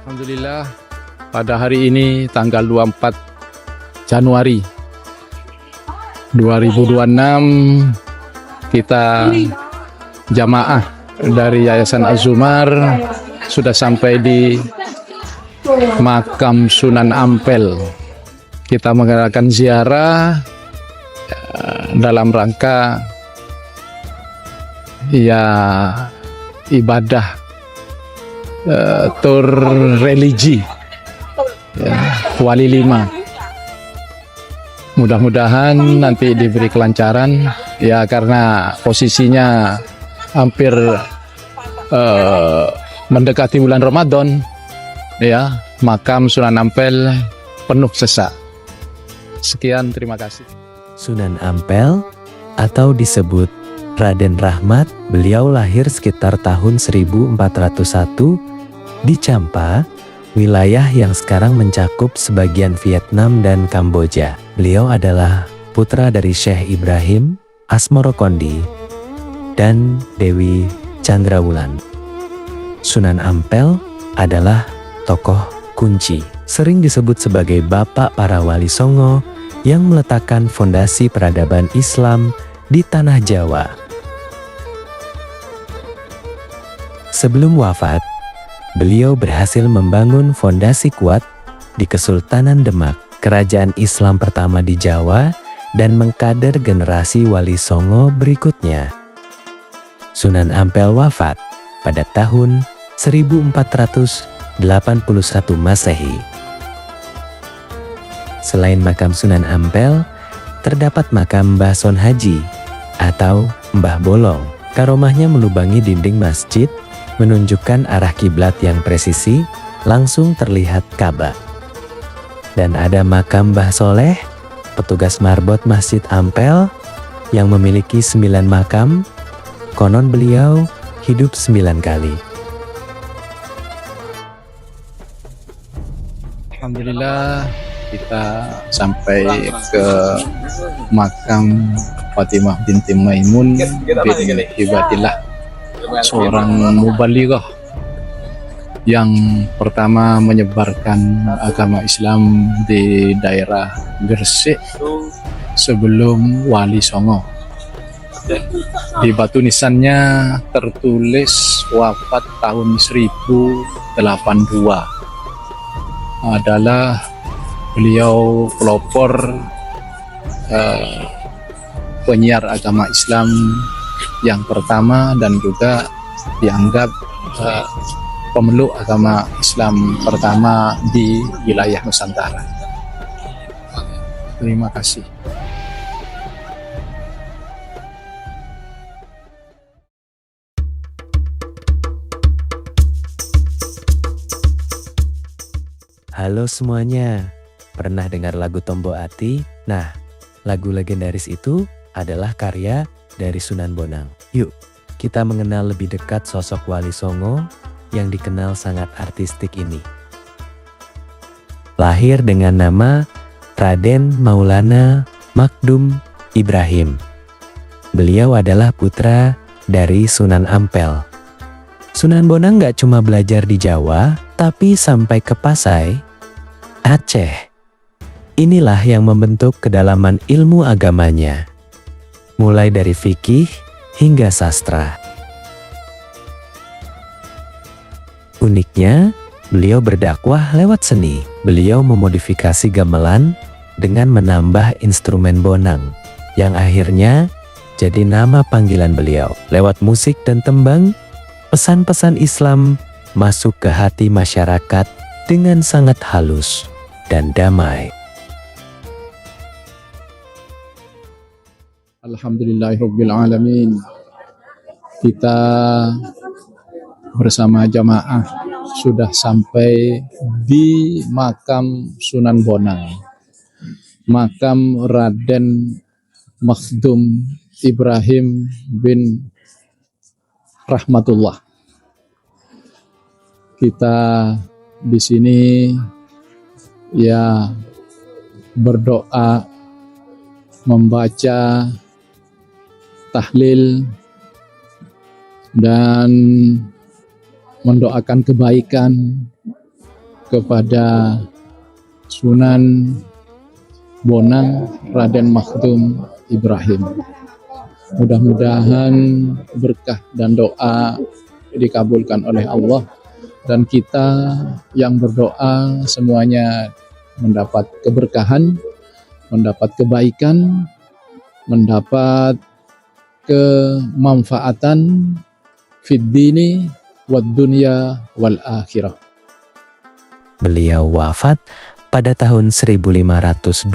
Alhamdulillah pada hari ini tanggal 24 Januari 2026 kita jamaah dari Yayasan Az-Zumar sudah sampai di makam Sunan Ampel. Kita mengadakan ziarah dalam rangka ya ibadah tur religi ya, Wali 5. Mudah-mudahan nanti diberi kelancaran ya, karena posisinya hampir mendekati bulan Ramadan ya, makam Sunan Ampel penuh sesak. Sekian, terima kasih. Sunan Ampel atau disebut Raden Rahmat, beliau lahir sekitar tahun 1401 di Champa, wilayah yang sekarang mencakup sebagian Vietnam dan Kamboja. Beliau adalah putra dari Syekh Ibrahim Asmorokondi dan Dewi Chandrawulan. Sunan Ampel adalah tokoh kunci, sering disebut sebagai Bapak para Wali Songo yang meletakkan fondasi peradaban Islam di tanah Jawa. Sebelum wafat, beliau berhasil membangun fondasi kuat di Kesultanan Demak, kerajaan Islam pertama di Jawa, dan mengkader generasi Wali Songo berikutnya. Sunan Ampel wafat pada tahun 1481 Masehi. Selain makam Sunan Ampel, terdapat makam Mbah Son Haji atau Mbah Bolong. Karomahnya melubangi dinding masjid, menunjukkan arah kiblat yang presisi, langsung terlihat Ka'bah. Dan ada makam Mbah Soleh, petugas marbot Masjid Ampel, yang memiliki 9 makam. Konon beliau hidup 9 kali. Alhamdulillah kita sampai ke makam Fatimah binti Maimun bin Ibadillah, seorang mubalighah yang pertama menyebarkan agama Islam di daerah Gresik sebelum Wali Songo. Di batu nisannya tertulis wafat tahun 1082. Adalah beliau pelopor penyiar agama Islam yang pertama dan juga dianggap pemeluk agama Islam pertama di wilayah Nusantara. Terima kasih. Halo semuanya, pernah dengar lagu Tombo Ati? Nah, lagu legendaris itu adalah karya dari Sunan Bonang. Yuk, kita mengenal lebih dekat sosok Wali Songo yang dikenal sangat artistik ini. Lahir dengan nama Raden Maulana Makdum Ibrahim. Beliau adalah putra dari Sunan Ampel. Sunan Bonang gak cuma belajar di Jawa, tapi sampai ke Pasai, Aceh. Inilah yang membentuk kedalaman ilmu agamanya, mulai dari fikih hingga sastra. Uniknya, beliau berdakwah lewat seni. Beliau memodifikasi gamelan dengan menambah instrumen bonang, yang akhirnya jadi nama panggilan beliau. Lewat musik dan tembang, pesan-pesan Islam masuk ke hati masyarakat dengan sangat halus dan damai. Alhamdulillahirrabbilalamin. Kita bersama jamaah sudah sampai di makam Sunan Bonang, makam Raden Makdum Ibrahim bin Rahmatullah. Kita di sini ya berdoa, membaca tahlil dan mendoakan kebaikan kepada Sunan Bonang Raden Makdum Ibrahim. Mudah-mudahan berkah dan doa dikabulkan oleh Allah, dan kita yang berdoa semuanya mendapat keberkahan, mendapat kebaikan, mendapat kemanfaatan fid dini wad dunya wal akhirah. Beliau wafat pada tahun 1525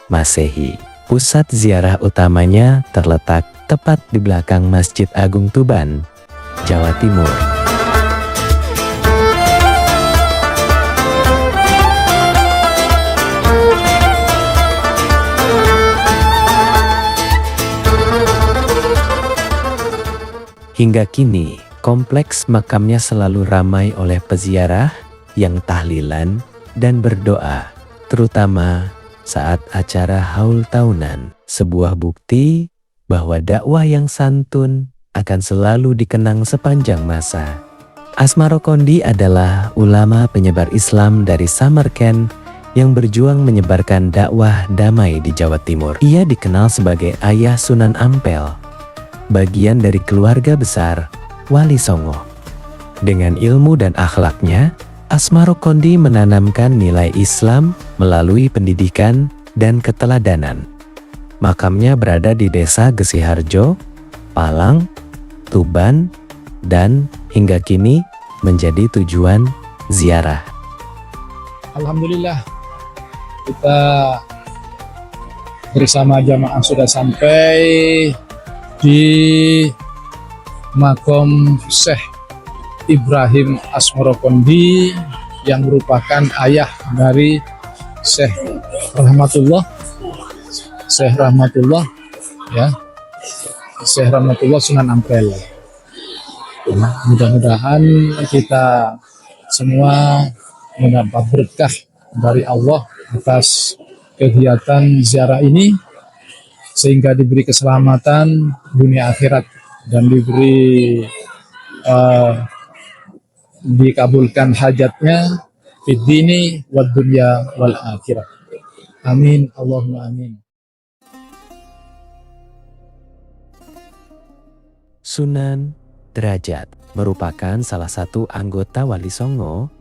Masehi. Pusat ziarah utamanya terletak tepat di belakang Masjid Agung Tuban, Jawa Timur. Hingga kini, kompleks makamnya selalu ramai oleh peziarah yang tahlilan dan berdoa, terutama saat acara haul tahunan. Sebuah bukti bahwa dakwah yang santun akan selalu dikenang sepanjang masa. Asmarokondi adalah ulama penyebar Islam dari Samarkand yang berjuang menyebarkan dakwah damai di Jawa Timur. Ia dikenal sebagai ayah Sunan Ampel, bagian dari keluarga besar Wali Songo. Dengan ilmu dan akhlaknya, Asmarokondi menanamkan nilai Islam melalui pendidikan dan keteladanan. Makamnya berada di Desa Gesiharjo, Palang, Tuban, dan hingga kini menjadi tujuan ziarah. Alhamdulillah, kita bersama jamaah sudah sampai di makom Syekh Ibrahim Asmarokondi yang merupakan ayah dari Syekh Rahmatullah ya, Syekh Rahmatullah Sunan Ampel. Mudah-mudahan kita semua mendapat berkah dari Allah atas kegiatan ziarah ini, sehingga diberi keselamatan dunia akhirat dan diberi dikabulkan hajatnya fid dini wad dunya wal akhirah. Amin Allahumma amin. Sunan Derajat merupakan salah satu anggota Wali Songo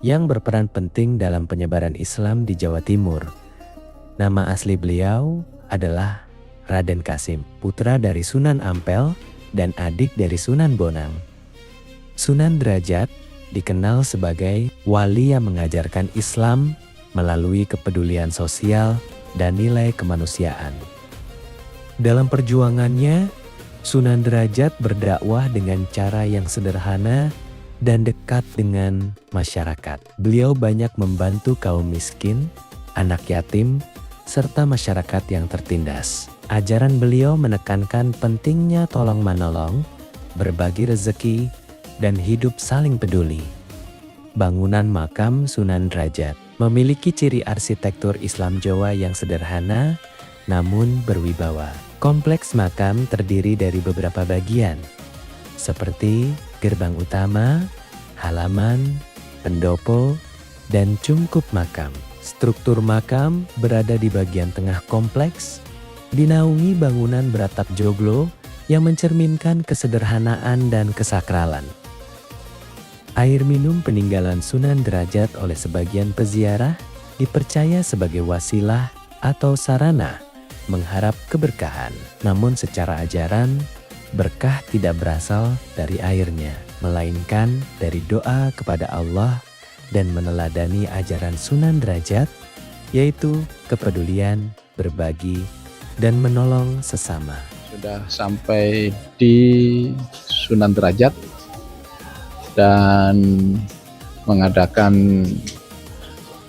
yang berperan penting dalam penyebaran Islam di Jawa Timur. Nama asli beliau adalah Raden Kasim, putra dari Sunan Ampel dan adik dari Sunan Bonang. Sunan Derajat dikenal sebagai wali yang mengajarkan Islam melalui kepedulian sosial dan nilai kemanusiaan. Dalam perjuangannya, Sunan Derajat berdakwah dengan cara yang sederhana dan dekat dengan masyarakat. Beliau banyak membantu kaum miskin, anak yatim, serta masyarakat yang tertindas. Ajaran beliau menekankan pentingnya tolong-menolong, berbagi rezeki, dan hidup saling peduli. Bangunan makam Sunan Derajat memiliki ciri arsitektur Islam Jawa yang sederhana namun berwibawa. Kompleks makam terdiri dari beberapa bagian, seperti gerbang utama, halaman, pendopo, dan cungkup makam. Struktur makam berada di bagian tengah kompleks, dinaungi bangunan beratap joglo yang mencerminkan kesederhanaan dan kesakralan. Air minum peninggalan Sunan Derajat oleh sebagian peziarah dipercaya sebagai wasilah atau sarana mengharap keberkahan. Namun secara ajaran, berkah tidak berasal dari airnya, melainkan dari doa kepada Allah dan meneladani ajaran Sunan Derajat, yaitu kepedulian, berbagi, dan menolong sesama. Sudah sampai di Sunan Derajat dan mengadakan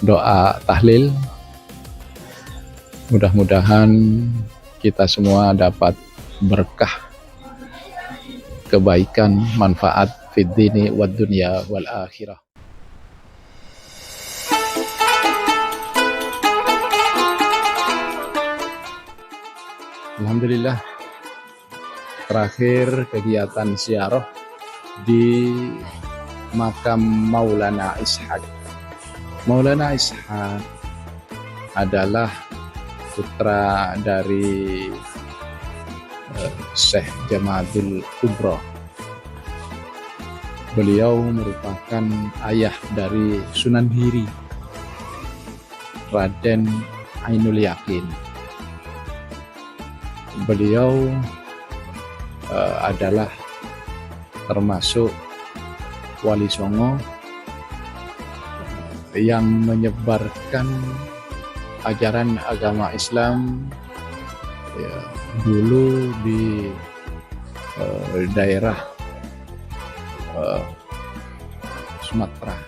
doa tahlil. Mudah-mudahan kita semua dapat berkah, kebaikan, manfaat fid dini wad dunya wal akhirah. Alhamdulillah, terakhir kegiatan ziarah di makam Maulana Ishaq. Maulana Ishaq adalah putra dari Syekh Jama'atul Kubro. Beliau merupakan ayah dari Sunan Giri, Raden Ainul Yakin. Beliau adalah termasuk Wali Songo yang menyebarkan ajaran agama Islam dulu di daerah Sumatera.